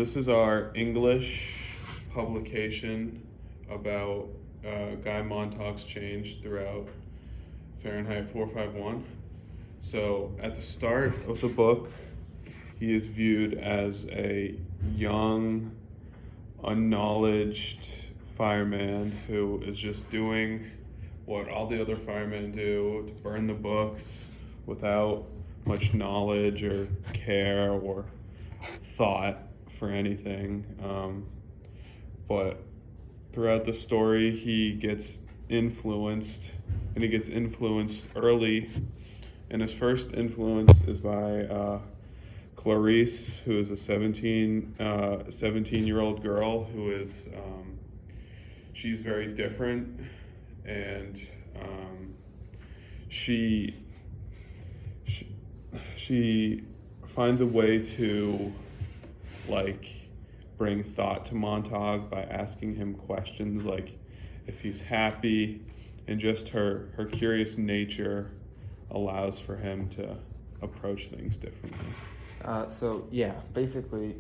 this is our English publication about Guy Montag's change throughout Fahrenheit 451. So at the start of the book, he is viewed as a young, unknowledged fireman who is just doing what all the other firemen do, to burn the books without much knowledge or care or thought for anything. But throughout the story, he gets influenced, and he gets influenced early. And his first influence is by Clarice, who is a 17-year-old girl who is, she's very different, and she finds a way to like bring thought to Montag by asking him questions like if he's happy, and just her curious nature allows for him to approach things differently. So yeah, basically,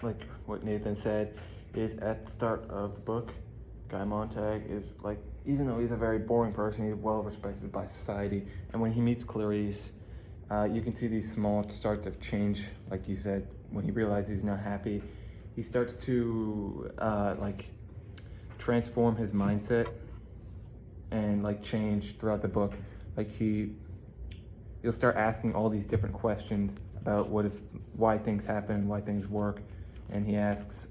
like what Nathan said, is at the start of the book, Guy Montag is like, even though he's a very boring person, he's well respected by society. And when he meets Clarice, you can see these small starts of change, like you said. When he realizes he's not happy, he starts to like transform his mindset and like change throughout the book. Like he'll start asking all these different questions about why things happen, why things work, and he asks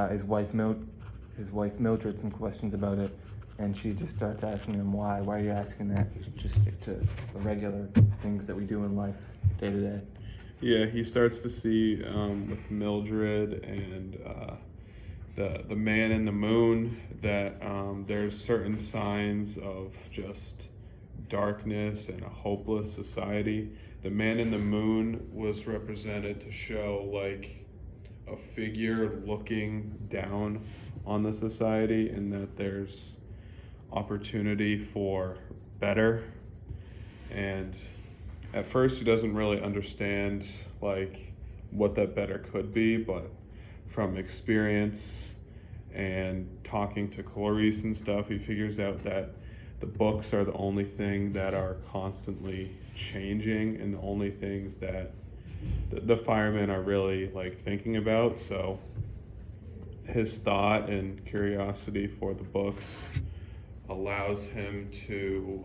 his wife Mildred some questions about it, and she just starts asking him why. Why are you asking that? You should just stick to the regular things that we do in life, day to day. Yeah, he starts to see with Mildred and the man in the moon that there's certain signs of just darkness and a hopeless society. The man in the moon was represented to show like a figure looking down on the society, and that there's opportunity for better. And at first he doesn't really understand like what that better could be, but from experience and talking to Clarice and stuff, he figures out that the books are the only thing that are constantly changing, and the only things that the firemen are really like thinking about. So his thought and curiosity for the books allows him to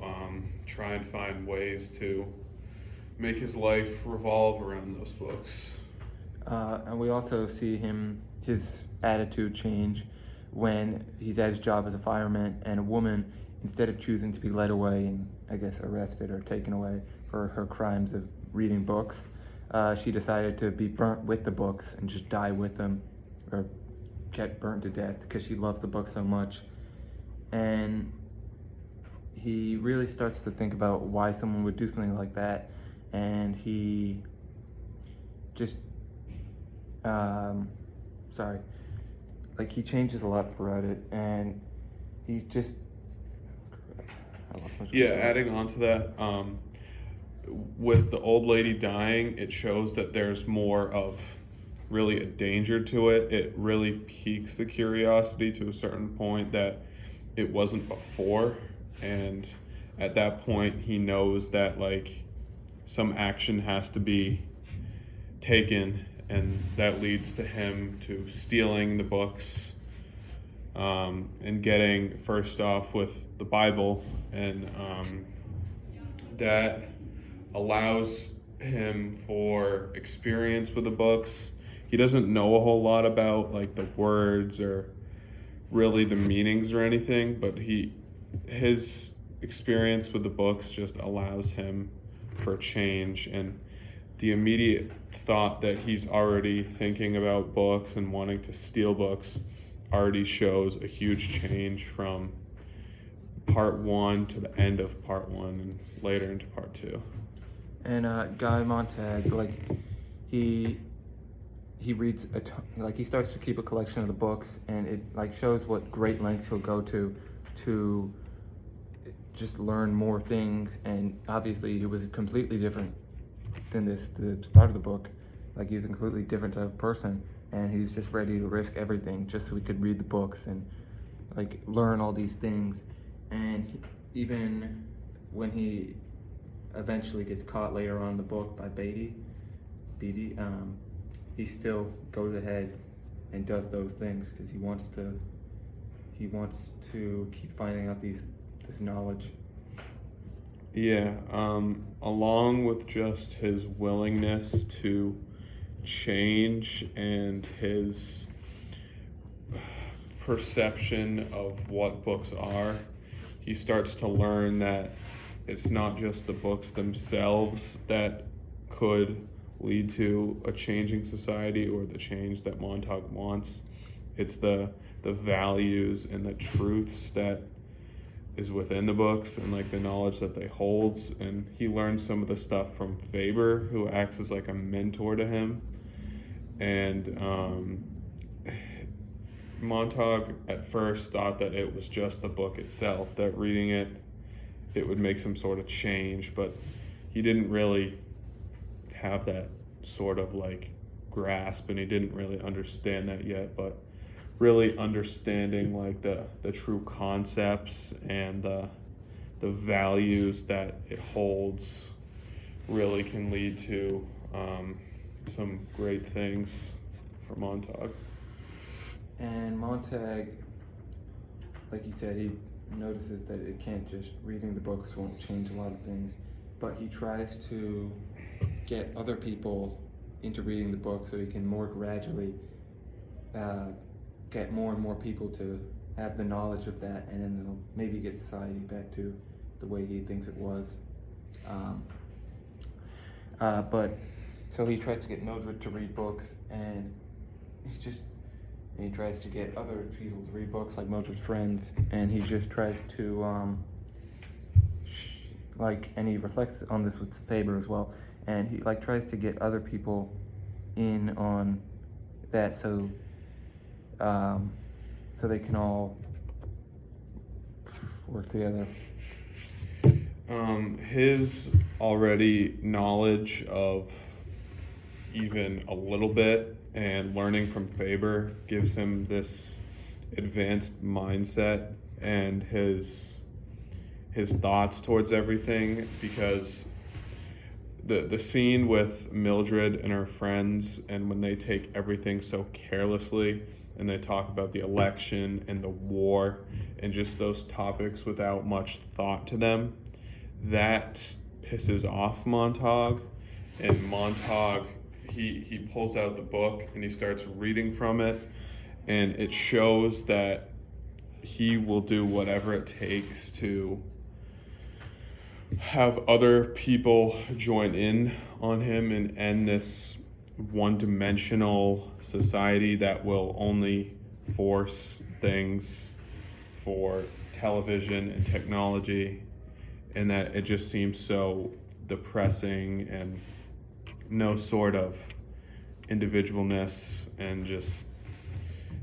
try and find ways to make his life revolve around those books. And we also see his attitude change when he's at his job as a fireman, and a woman, instead of choosing to be led away and I guess arrested or taken away for her crimes of reading books, she decided to be burnt with the books and just die with them, or get burnt to death, because she loved the book so much. And he really starts to think about why someone would do something like that, and he just he changes a lot throughout it, and he just adding on to that, with the old lady dying, it shows that there's more of really a danger to it. It really piques the curiosity to a certain point that it wasn't before, and at that point he knows that like some action has to be taken, and that leads to him to stealing the books, and getting first off with the Bible, and that allows him for experience with the books. He doesn't know a whole lot about like the words or really the meanings or anything, but his experience with the books just allows him for change, and the immediate thought that he's already thinking about books and wanting to steal books already shows a huge change from part one to the end of part one and later into part two. And Guy Montag, like he reads he starts to keep a collection of the books, and it like shows what great lengths he'll go to just learn more things. And obviously he was completely different than the start of the book. Like he's a completely different type of person, and he's just ready to risk everything just so he could read the books and like learn all these things. And even when he eventually gets caught later on in the book by Beatty, he still goes ahead and does those things because he wants to keep finding out this knowledge. Yeah, along with just his willingness to change and his perception of what books are, he starts to learn that it's not just the books themselves that could lead to a changing society or the change that Montag wants. It's the values and the truths that is within the books and like the knowledge that they holds. And he learns some of the stuff from Faber, who acts as like a mentor to him. And Montag at first thought that it was just the book itself, that reading it would make some sort of change, but he didn't really have that sort of like grasp, and he didn't really understand that yet. But really understanding like the true concepts and the values that it holds really can lead to some great things for Montag. And Montag, like you said, he notices that it can't just reading the books won't change a lot of things, but he tries to get other people into reading the book so he can more gradually get more and more people to have the knowledge of that, and then they'll maybe get society back to the way he thinks it was. But so he tries to get Mildred to read books, and he tries to get other people to read books, like Mildred's friends, and he just tries to and he reflects on this with Faber as well, and he like tries to get other people in on that so they can all work together. His already knowledge of even a little bit and learning from Faber gives him this advanced mindset and his thoughts towards everything, because the scene with Mildred and her friends, and when they take everything so carelessly and they talk about the election and the war and just those topics without much thought to them, that pisses off Montag. And Montag, he pulls out the book and he starts reading from it, and it shows that he will do whatever it takes to have other people join in on him and end this one-dimensional society that will only force things for television and technology, and that it just seems so depressing and no sort of individualness, and just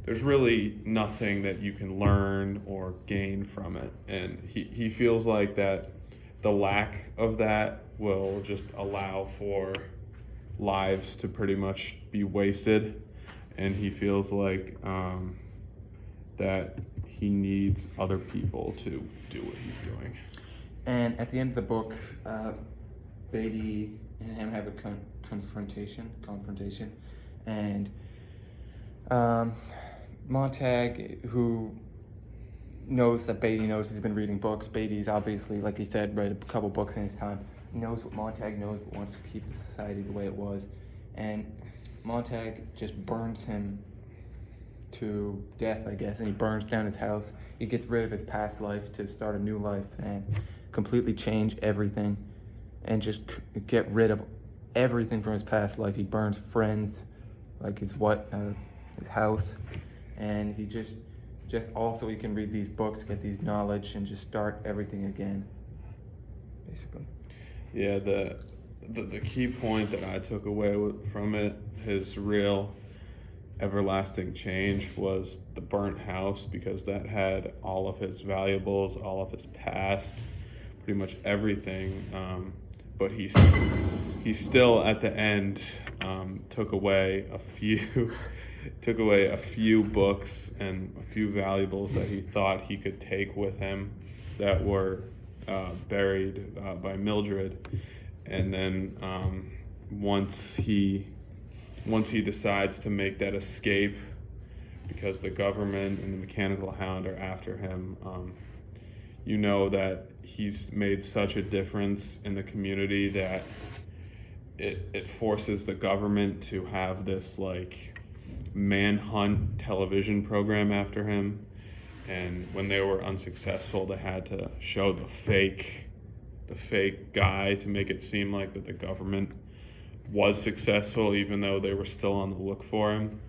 there's really nothing that you can learn or gain from it. And he feels like that the lack of that will just allow for lives to pretty much be wasted, and he feels like that he needs other people to do what he's doing. And at the end of the book, Beatty and him have a confrontation, and Montag, who knows that Beatty knows he's been reading books. Beatty's obviously, like he said, read a couple books in his time. He knows what Montag knows, but wants to keep the society the way it was. And Montag just burns him to death, I guess, and he burns down his house. He gets rid of his past life to start a new life and completely change everything and just get rid of everything from his past life. He burns friends, like his house, and he just also he can read these books, get these knowledge, and just start everything again, basically. Yeah, the key point that I took away from it, his real everlasting change, was the burnt house, because that had all of his valuables, all of his past, pretty much everything. But he still at the end took away a few took away a few books and a few valuables that he thought he could take with him that were buried by Mildred. And then once he decides to make that escape because the government and the Mechanical Hound are after him, you know that he's made such a difference in the community that it forces the government to have this like manhunt television program after him. And when they were unsuccessful, they had to show the fake guy to make it seem like that the government was successful, even though they were still on the look for him.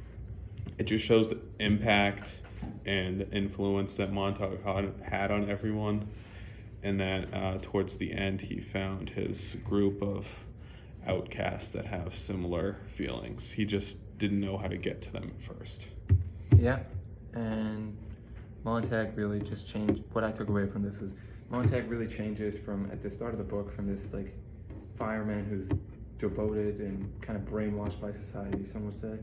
It just shows the impact and the influence that Montag had on everyone, and that towards the end he found his group of outcasts that have similar feelings. He just didn't know how to get to them at first. Yeah, and Montag really just changed. What I took away from this was Montag really changes from, at the start of the book, from this like fireman who's devoted and kind of brainwashed by society, some would say,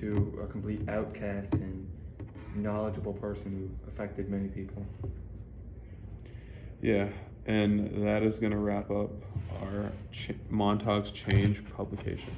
to a complete outcast and knowledgeable person who affected many people. Yeah, and that is going to wrap up our Montag's Change publication.